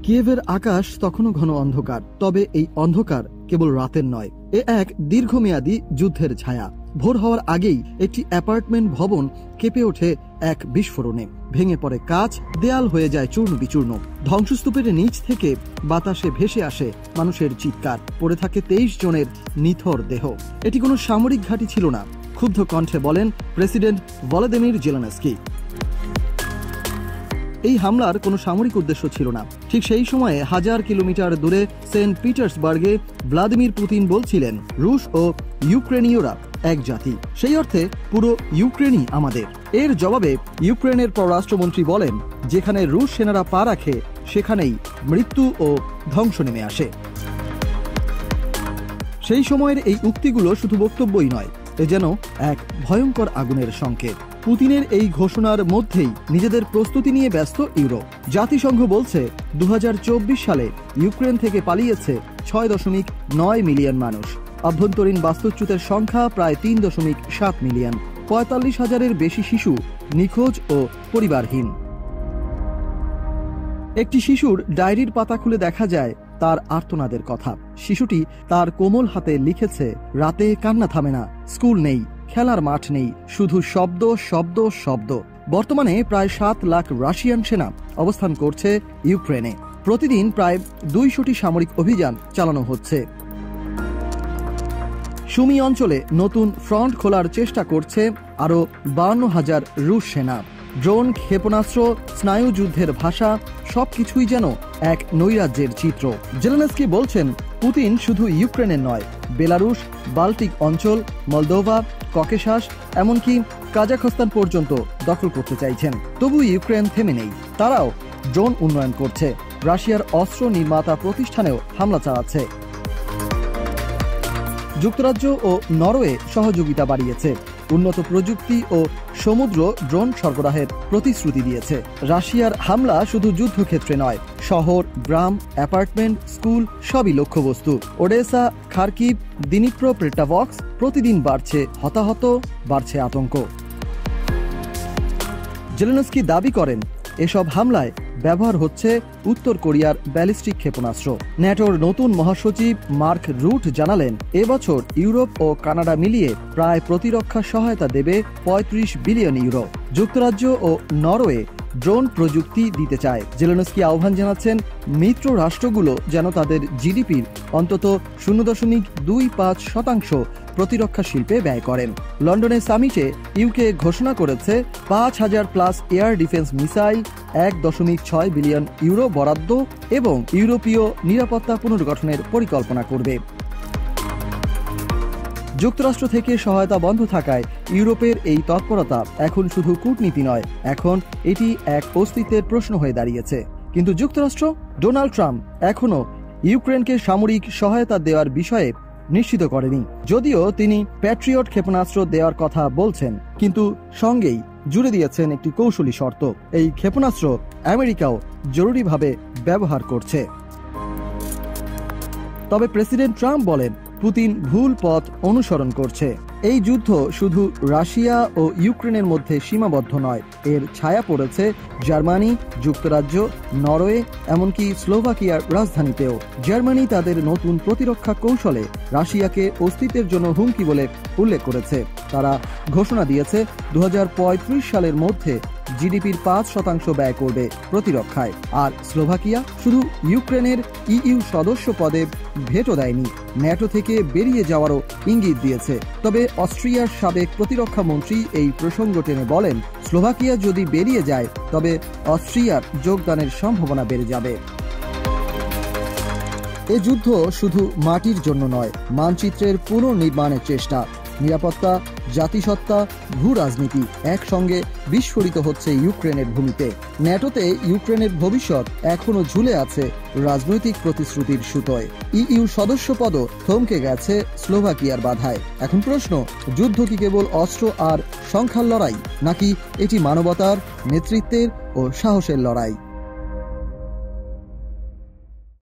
কিয়েভের আকাশ তখনও ঘন অন্ধকার, তবে এই অন্ধকার কেবল রাতের নয়, এ এক দীর্ঘমেয়াদী যুদ্ধের ছায়া। ভোর হওয়ার আগেই একটি অ্যাপার্টমেন্ট ভবন কেঁপে ওঠে এক বিস্ফোরণে, ভেঙে পড়ে কাঁচ, দেয়াল হয়ে যায় চূর্ণ বিচূর্ণ। ধ্বংসস্তূপের নিচ থেকে বাতাসে ভেসে আসে মানুষের চিৎকার, পড়ে থাকে 23 জনের নিথর দেহ। এটি কোনো সামরিক ঘাঁটি ছিল না, ক্ষুব্ধ কণ্ঠে বলেন প্রেসিডেন্ট ভলোদিমির জেলেনস্কি। এই হামলার কোনো সামরিক উদ্দেশ্য ছিল না। ঠিক সেই সময়ে 1000 কিলোমিটার দূরে সেন্ট পিটার্সবার্গে ভ্লাদিমির পুতিন বলছিলেন, রুশ ও ইউক্রেনীয়রা এক জাতি, সেই অর্থে পুরো ইউক্রেনই আমাদের। এর জবাবে ইউক্রেনের পররাষ্ট্রমন্ত্রী বলেন, যেখানে রুশ সেনারা পা রাখে সেখানেই মৃত্যু ও ধ্বংস নেমে আসে। সেই সময়ের এই উক্তিগুলো শুধু বক্তব্যই নয়, এ যেন এক ভয়ঙ্কর আগুনের সংকেত। পুতিনের এই ঘোষণার মধ্যেই নিজেদের প্রস্তুতি নিয়ে ব্যস্ত ইউরোপ। জাতিসংঘ বলছে 2024 সালে ইউক্রেন থেকে পালিয়েছে 6.9 মিলিয়ন মানুষ। অভ্যন্তরীণ বাস্তুচ্যুতের সংখ্যা প্রায় 3.7 মিলিয়ন। 45,000-এর বেশি শিশু নিখোঁজ ও পরিবারহীন। একটি শিশুর ডায়েরির পাতা খুলে দেখা যায় তার আর্তনাদের কথা। শিশুটি তার কোমল হাতে লিখেছে, রাতে কান্না থামে না, স্কুল নেই, খেলার মাঠ নেই, শুধু শব্দ শব্দ শব্দ। বর্তমানে প্রায় 7 লাখ রাশিয়ান সেনা অবস্থান করছে ইউক্রেনে। প্রতিদিন প্রায় 200টি সামরিক অভিযান চালানো হচ্ছে। সুমি অঞ্চলে নতুন ফ্রন্ট খোলার চেষ্টা করছে আরও 52,000 রুশ সেনা। ড্রোন, ক্ষেপণাস্ত্র, স্নায়ুযুদ্ধের ভাষা সবকিছুই যেন এক নৈরাজ্যের চিত্র। জেলেনস্কি বলছেন, পুতিন শুধু ইউক্রেনের নয়, বেলারুশ, বাল্টিক অঞ্চল, মলদোভা, ককেশাস, এমনকি কাজাখস্তান পর্যন্ত দখল করতে চাইছেন। তবু ইউক্রেন থেমে নেই, তারাও ড্রোন উন্নয়ন করছে, রাশিয়ার অস্ত্র নির্মাতা প্রতিষ্ঠানেও হামলা চালাচ্ছে। যুক্তরাজ্য ও নরওয়ে সহযোগিতা বাড়িয়েছে, উন্নত প্রযুক্তি ও সমুদ্র ড্রোন সরবরাহের প্রতিশ্রুতি দিয়েছে। রাশিয়ার হামলা শুধু যুদ্ধক্ষেত্রে নয়, শহর, গ্রাম, অ্যাপার্টমেন্ট, স্কুল সবই লক্ষ্যবস্তু। ওডেসা, খার্কিভ, দিনিপ্রোপেট্রাভস্ক, প্রতিদিন বাড়ছে হতাহত, বাড়ছে আতঙ্ক। জেলেনস্কি দাবি করেন, এসব হামলায় ব্যবহার হচ্ছে উত্তর কোরিয়ার ব্যালিস্টিক ক্ষেপণাস্ত্র। ন্যাটোর নতুন মহাসচিব মার্ক রুট জানালেন, এবছর ইউরোপ ও কানাডা মিলিয়ে প্রায় প্রতিরক্ষা সহায়তা দেবে 35 বিলিয়ন ইউরো। যুক্তরাজ্য ও নরওয়ে ড্রোন প্রযুক্তি দিতে চায়। জেলেনস্কি আহ্বান জানাচ্ছেন, মিত্র রাষ্ট্রগুলো যেন তাদের জিডিপির অন্তত 0.25% প্রতিরক্ষা শিল্পে ব্যয় করেন। লন্ডনের সামিটে ইউকে ঘোষণা করেছে 5,000+ air defence missile, 1.6 billion euro বরাদ্দ এবং ইউরোপীয় নিরাপত্তা পুনর্গঠনের পরিকল্পনা করবে। যুক্তরাষ্ট্র থেকে সহায়তা বন্ধ থাকায় ইউরোপের এই তৎপরতা এখন শুধু কূটনীতি নয়, এখন এটি এক অস্তিত্বের প্রশ্ন হয়ে দাঁড়িয়েছে। কিন্তু যুক্তরাষ্ট্র, ডোনাল্ড ট্রাম্প এখনও ইউক্রেনকে সামরিক সহায়তা দেওয়ার বিষয়ে নিশ্চিত করেনি। যদিও তিনি প্যাট্রিয়ট ক্ষেপণাস্ত্র দেওয়ার কথা বলছেন, কিন্তু সঙ্গেই জুড়ে দিয়েছেন একটি কৌশলী শর্ত, এই ক্ষেপণাস্ত্র আমেরিকাও জরুরিভাবে ব্যবহার করছে। তবে প্রেসিডেন্ট ট্রাম্প বলেন, পুতিন ভুল পথ অনুসরণ করছে। এই যুদ্ধ শুধু রাশিয়া ও ইউক্রেনের মধ্যে সীমাবদ্ধ নয়, এর ছায়া পড়েছে জার্মানি, যুক্তরাজ্য, নরওয়ে, এমনকি স্লোভাকিয়ার রাজধানীতেও। জার্মানি তাদের নতুন প্রতিরক্ষা কৌশলে রাশিয়াকে অস্তিত্বের জন্য হুমকি বলে উল্লেখ করেছে। তারা ঘোষণা দিয়েছে 2035 সালের মধ্যে জিডিপির 5% ব্যয় করবে প্রতিরক্ষায়। আর স্লোভাকিয়া শুধু ইউক্রেনের ইইউ সদস্য পদে ভেটো দেয়নি, ন্যাটো থেকে বেরিয়ে যাওয়ারও ইঙ্গিত দিয়েছে। তবে অস্ট্রিয়ার সাবেক প্রতিরক্ষা মন্ত্রী এই প্রসঙ্গ টেনে বলেন, স্লোভাকিয়া যদি বেরিয়ে যায় তবে অস্ট্রিয়ার যোগদানের সম্ভাবনা বেড়ে যাবে। এ যুদ্ধ শুধু মাটির জন্য নয়, মানচিত্রের পুনর্নির্মাণের চেষ্টা। নিরাপত্তা, জাতিসত্তা, ভূ রাজনীতি একসঙ্গে বিস্ফোরিত হচ্ছে ইউক্রেনের ভূমিতে। ন্যাটোতে ইউক্রেনের ভবিষ্যৎ এখনো ঝুলে আছে রাজনৈতিক প্রতিশ্রুতির সুতোয়। ইইউ সদস্যপদও থমকে গেছে স্লোভাকিয়ার বাধায়। এখন প্রশ্ন, যুদ্ধ কি কেবল অস্ত্র আর সংখ্যার লড়াই, নাকি এটি মানবতার, নেতৃত্বের ও সাহসের লড়াই?